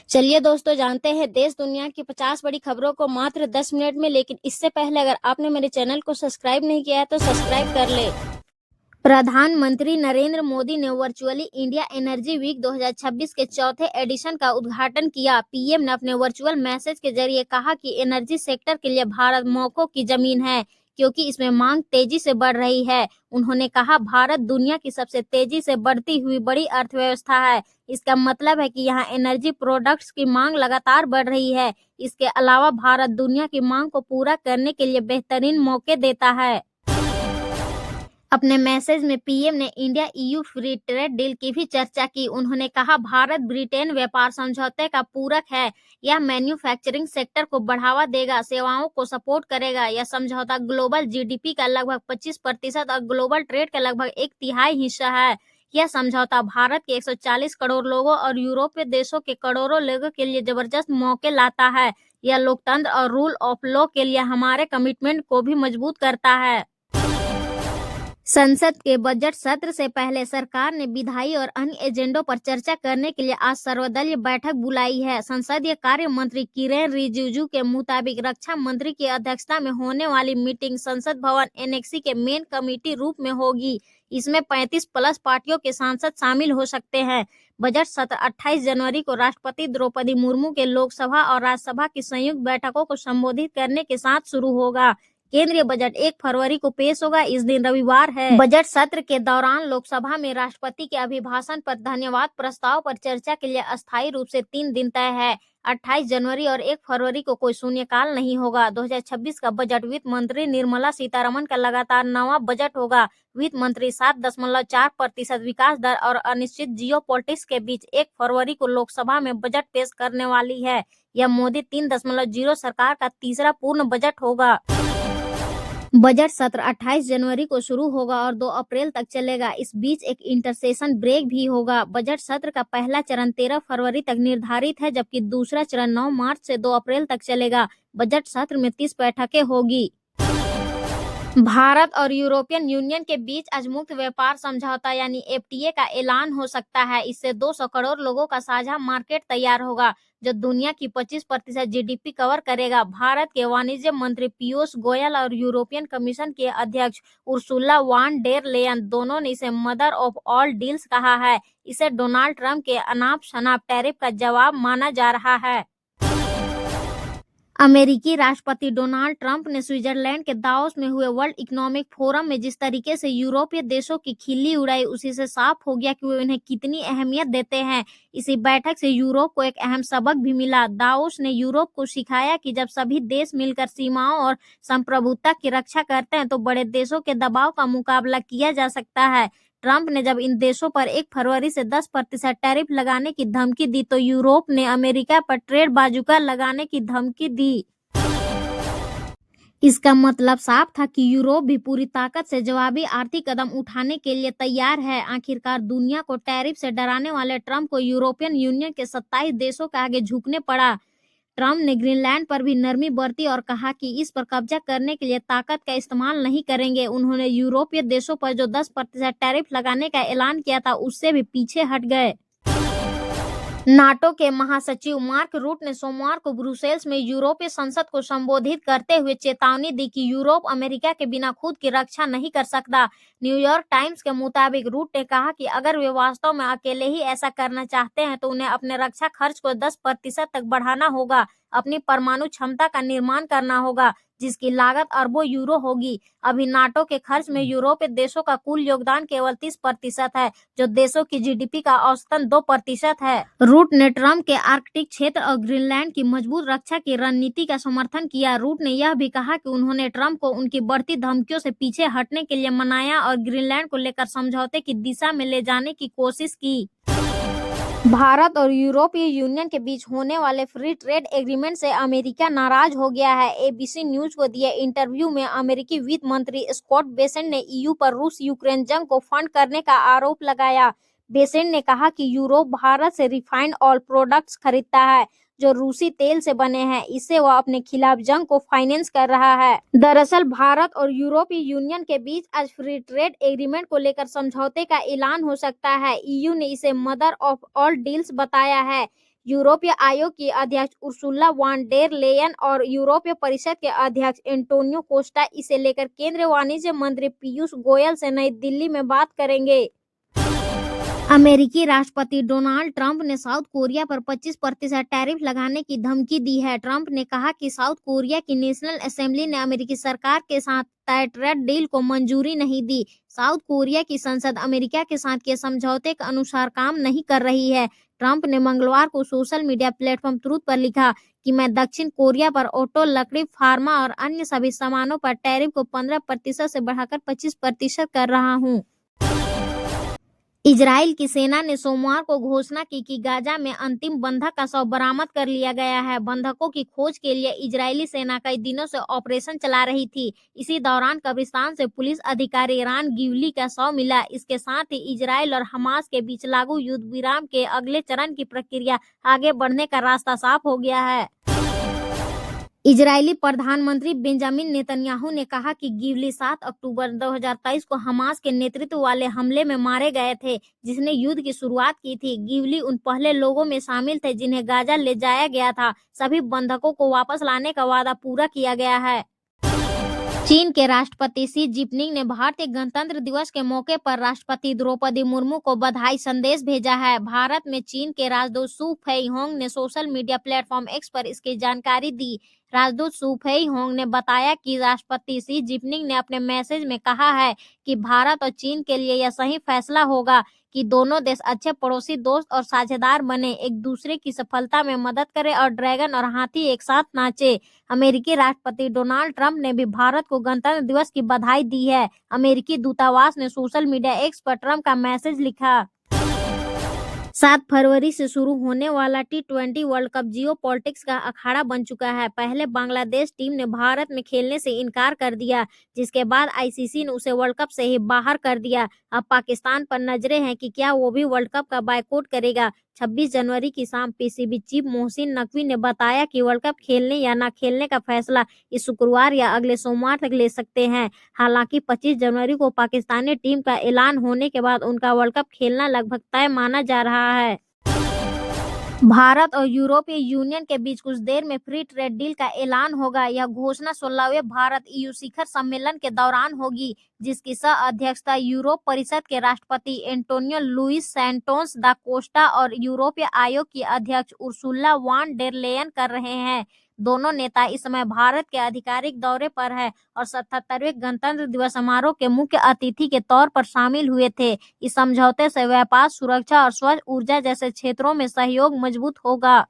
चलिए दोस्तों, जानते हैं देश दुनिया की 50 बड़ी खबरों को मात्र 10 मिनट में। लेकिन इससे पहले अगर आपने मेरे चैनल को सब्सक्राइब नहीं किया है तो सब्सक्राइब कर ले। प्रधानमंत्री नरेंद्र मोदी ने वर्चुअली इंडिया एनर्जी वीक 2026 के चौथे एडिशन का उद्घाटन किया। पीएम ने अपने वर्चुअल मैसेज के जरिए कहा कि एनर्जी सेक्टर के लिए भारत मौकों की जमीन है, क्योंकि इसमें मांग तेजी से बढ़ रही है। उन्होंने कहा, भारत दुनिया की सबसे तेजी से बढ़ती हुई बड़ी अर्थव्यवस्था है। इसका मतलब है कि यहाँ एनर्जी प्रोडक्ट्स की मांग लगातार बढ़ रही है। इसके अलावा भारत दुनिया की मांग को पूरा करने के लिए बेहतरीन मौके देता है। अपने मैसेज में पीएम ने India EU free trade deal की भी चर्चा की। उन्होंने कहा, भारत ब्रिटेन व्यापार समझौते का पूरक है। यह मैन्युफैक्चरिंग सेक्टर को बढ़ावा देगा, सेवाओं को सपोर्ट करेगा। यह समझौता ग्लोबल जीडीपी का लगभग 25% और ग्लोबल ट्रेड का लगभग 1/3 हिस्सा है। यह समझौता भारत के 140 करोड़ लोगों और यूरोपीय देशों के करोड़ों लोगों के लिए जबरदस्त मौके लाता है। यह लोकतंत्र और रूल ऑफ लॉ के लिए हमारे कमिटमेंट को भी मजबूत करता है। संसद के बजट सत्र से पहले सरकार ने विधायी और अन्य एजेंडों पर चर्चा करने के लिए आज सर्वदलीय बैठक बुलाई है। संसदीय कार्य मंत्री किरेन रिजिजू के मुताबिक रक्षा मंत्री की अध्यक्षता में होने वाली मीटिंग संसद भवन एनेक्सी के मेन कमेटी रूप में होगी। इसमें 35+ पार्टियों के सांसद शामिल हो सकते हैं। बजट सत्र 28 जनवरी को राष्ट्रपति द्रौपदी मुर्मू के लोकसभा और राज्यसभा की संयुक्त बैठकों को संबोधित करने के साथ शुरू होगा। केंद्रीय बजट 1 फरवरी को पेश होगा। इस दिन रविवार है। बजट सत्र के दौरान लोकसभा में राष्ट्रपति के अभिभाषण पर धन्यवाद प्रस्ताव पर चर्चा के लिए अस्थायी रूप से 3 दिन तय है। 28 जनवरी और 1 फरवरी को कोई शून्यकाल नहीं होगा। 2026 का बजट वित्त मंत्री निर्मला सीतारमण का लगातार 9वां बजट होगा। वित्त मंत्री 7.4% विकास दर और अनिश्चित जियोपॉलिटिक्स के बीच 1 फरवरी को लोकसभा में बजट पेश करने वाली है। यह मोदी 3.0 सरकार का तीसरा पूर्ण बजट होगा। बजट सत्र 28 जनवरी को शुरू होगा और 2 अप्रैल तक चलेगा। इस बीच एक इंटरसेशन ब्रेक भी होगा। बजट सत्र का पहला चरण 13 फरवरी तक निर्धारित है, जबकि दूसरा चरण 9 मार्च से 2 अप्रैल तक चलेगा। बजट सत्र में 30 बैठकें होगी। भारत और यूरोपियन यूनियन के बीच आज मुक्त व्यापार समझौता यानी एफटीए का ऐलान हो सकता है। इससे 200 करोड़ लोगों का साझा मार्केट तैयार होगा, जो दुनिया की 25% जीडीपी कवर करेगा। भारत के वाणिज्य मंत्री पीयूष गोयल और यूरोपियन कमीशन के अध्यक्ष उर्सुला वान डेर लेयन दोनों ने इसे मदर ऑफ ऑल डील्स कहा है। इसे डोनाल्ड ट्रंप के अनाप शनाप टैरिफ का जवाब माना जा रहा है। अमेरिकी राष्ट्रपति डोनाल्ड ट्रंप ने स्विट्जरलैंड के दावोस में हुए वर्ल्ड इकोनॉमिक फोरम में जिस तरीके से यूरोपीय देशों की खिल्ली उड़ाई, उसी से साफ हो गया कि वे उन्हें कितनी अहमियत देते हैं। इसी बैठक से यूरोप को एक अहम सबक भी मिला। दावोस ने यूरोप को सिखाया कि जब सभी देश मिलकर सीमाओं और संप्रभुता की रक्षा करते हैं तो बड़े देशों के दबाव का मुकाबला किया जा सकता है। ट्रंप ने जब इन देशों पर 1 फरवरी से 10% टैरिफ लगाने की धमकी दी तो यूरोप ने अमेरिका पर ट्रेड बाजुका लगाने की धमकी दी। इसका मतलब साफ था कि यूरोप भी पूरी ताकत से जवाबी आर्थिक कदम उठाने के लिए तैयार है। आखिरकार दुनिया को टैरिफ से डराने वाले ट्रंप को यूरोपियन यूनियन के 27 देशों के आगे झुकने पड़ा। ट्रंप ने ग्रीनलैंड पर भी नरमी बरती और कहा कि इस पर कब्जा करने के लिए ताकत का इस्तेमाल नहीं करेंगे। उन्होंने यूरोपीय देशों पर जो 10% टैरिफ लगाने का ऐलान किया था, उससे भी पीछे हट गए। नाटो के महासचिव मार्क रूट ने सोमवार को ब्रुसेल्स में यूरोपीय संसद को संबोधित करते हुए चेतावनी दी कि यूरोप अमेरिका के बिना खुद की रक्षा नहीं कर सकता। न्यूयॉर्क टाइम्स के मुताबिक रूट ने कहा कि अगर वे वास्तव में अकेले ही ऐसा करना चाहते हैं तो उन्हें अपने रक्षा खर्च को 10% तक बढ़ाना होगा, अपनी परमाणु क्षमता का निर्माण करना होगा, जिसकी लागत अरबों यूरो होगी। अभी नाटो के खर्च में यूरोपीय देशों का कुल योगदान केवल 30% है, जो देशों की जीडीपी का औसतन 2% है। रूट ने ट्रंप के आर्कटिक क्षेत्र और ग्रीनलैंड की मजबूत रक्षा की रणनीति का समर्थन किया। रूट ने यह भी कहा कि उन्होंने ट्रंप को उनकी बढ़ती धमकियों से पीछे हटने के लिए मनाया और ग्रीनलैंड को लेकर समझौते की दिशा में ले जाने की कोशिश की। भारत और यूरोपीय यूनियन के बीच होने वाले फ्री ट्रेड एग्रीमेंट से अमेरिका नाराज हो गया है। एबीसी न्यूज को दिए इंटरव्यू में अमेरिकी वित्त मंत्री स्कॉट बेसेंट ने ईयू पर रूस यूक्रेन जंग को फंड करने का आरोप लगाया। बेसेंट ने कहा कि यूरोप भारत से रिफाइंड ऑयल प्रोडक्ट्स खरीदता है जो रूसी तेल से बने हैं। इससे वह अपने खिलाफ जंग को फाइनेंस कर रहा है। दरअसल भारत और यूरोपीय यूनियन के बीच आज फ्री ट्रेड एग्रीमेंट को लेकर समझौते का ऐलान हो सकता है। ईयू ने इसे मदर ऑफ ऑल डील्स बताया है। यूरोपीय आयोग की अध्यक्ष उर्सुला वॉन डेर लेयन और यूरोपीय परिषद के अध्यक्ष एंटोनियो कोस्टा इसे लेकर केंद्रीय वाणिज्य मंत्री पीयूष गोयल से नई दिल्ली में बात करेंगे। अमेरिकी राष्ट्रपति डोनाल्ड ट्रंप ने साउथ कोरिया पर 25% टैरिफ लगाने की धमकी दी है। ट्रंप ने कहा कि साउथ कोरिया की नेशनल असेंबली ने अमेरिकी सरकार के साथ तय ट्रेड डील को मंजूरी नहीं दी। साउथ कोरिया की संसद अमेरिका के साथ के समझौते के अनुसार काम नहीं कर रही है। ट्रंप ने मंगलवार को सोशल मीडिया प्लेटफॉर्म ट्रूथ पर लिखा कि मैं दक्षिण कोरिया पर ऑटो, लकड़ी, फार्मा और अन्य सभी सामानों पर टैरिफ को 15% से बढ़ाकर 25% कर रहा हूँ। इजराइल की सेना ने सोमवार को घोषणा की कि गाजा में अंतिम बंधक का शव बरामद कर लिया गया है। बंधकों की खोज के लिए इजरायली सेना कई दिनों से ऑपरेशन चला रही थी। इसी दौरान कब्रिस्तान से पुलिस अधिकारी रान गिवली का शव मिला। इसके साथ ही इजराइल और हमास के बीच लागू युद्ध विराम के अगले चरण की प्रक्रिया आगे बढ़ने का रास्ता साफ हो गया है। इजरायली प्रधानमंत्री बेंजामिन नेतन्याहू ने कहा कि गिवली 7 अक्टूबर 2023 को हमास के नेतृत्व वाले हमले में मारे गए थे, जिसने युद्ध की शुरुआत की थी। गिवली उन पहले लोगों में शामिल थे जिन्हें गाजा ले जाया गया था। सभी बंधकों को वापस लाने का वादा पूरा किया गया है। चीन के राष्ट्रपति शी जिनपिंग ने भारतीय गणतंत्र दिवस के मौके पर राष्ट्रपति द्रौपदी मुर्मू को बधाई संदेश भेजा है। भारत में चीन के राजदूत सू फेईहोंग ने सोशल मीडिया प्लेटफॉर्म एक्स पर इसकी जानकारी दी। राजदूत सू फेईहोंग ने बताया कि राष्ट्रपति शी जिनपिंग ने अपने मैसेज में कहा है कि भारत और चीन के लिए यह सही फैसला होगा कि दोनों देश अच्छे पड़ोसी, दोस्त और साझेदार बने, एक दूसरे की सफलता में मदद करें और ड्रैगन और हाथी एक साथ नाचे। अमेरिकी राष्ट्रपति डोनाल्ड ट्रंप ने भी भारत को गणतंत्र दिवस की बधाई दी है। अमेरिकी दूतावास ने सोशल मीडिया एक्स पर ट्रंप का मैसेज लिखा। 7 फरवरी से शुरू होने वाला T20 वर्ल्ड कप जियो पॉलिटिक्स का अखाड़ा बन चुका है। पहले बांग्लादेश टीम ने भारत में खेलने से इनकार कर दिया, जिसके बाद आईसीसी ने उसे वर्ल्ड कप से ही बाहर कर दिया। अब पाकिस्तान पर नजरें हैं कि क्या वो भी वर्ल्ड कप का बायकॉट करेगा। 26 जनवरी की शाम पीसीबी चीफ मोहसिन नकवी ने बताया कि वर्ल्ड कप खेलने या न खेलने का फैसला इस शुक्रवार या अगले सोमवार तक ले सकते हैं। हालांकि 25 जनवरी को पाकिस्तानी टीम का ऐलान होने के बाद उनका वर्ल्ड कप खेलना लगभग तय माना जा रहा है। भारत और यूरोपीय यूनियन के बीच कुछ देर में फ्री ट्रेड डील का ऐलान होगा। यह घोषणा 16वें भारत ईयू शिखर सम्मेलन के दौरान होगी, जिसकी सह अध्यक्षता यूरोप परिषद के राष्ट्रपति एंटोनियो लुइस सैंटोस दा कोस्टा और यूरोपीय आयोग की अध्यक्ष उर्सुला वॉन डेर लेयन कर रहे हैं। दोनों नेता इस समय भारत के आधिकारिक दौरे पर है और 77वें गणतंत्र दिवस समारोह के मुख्य अतिथि के तौर पर शामिल हुए थे। इस समझौते से व्यापार, सुरक्षा और स्वच्छ ऊर्जा जैसे क्षेत्रों में सहयोग मजबूत होगा।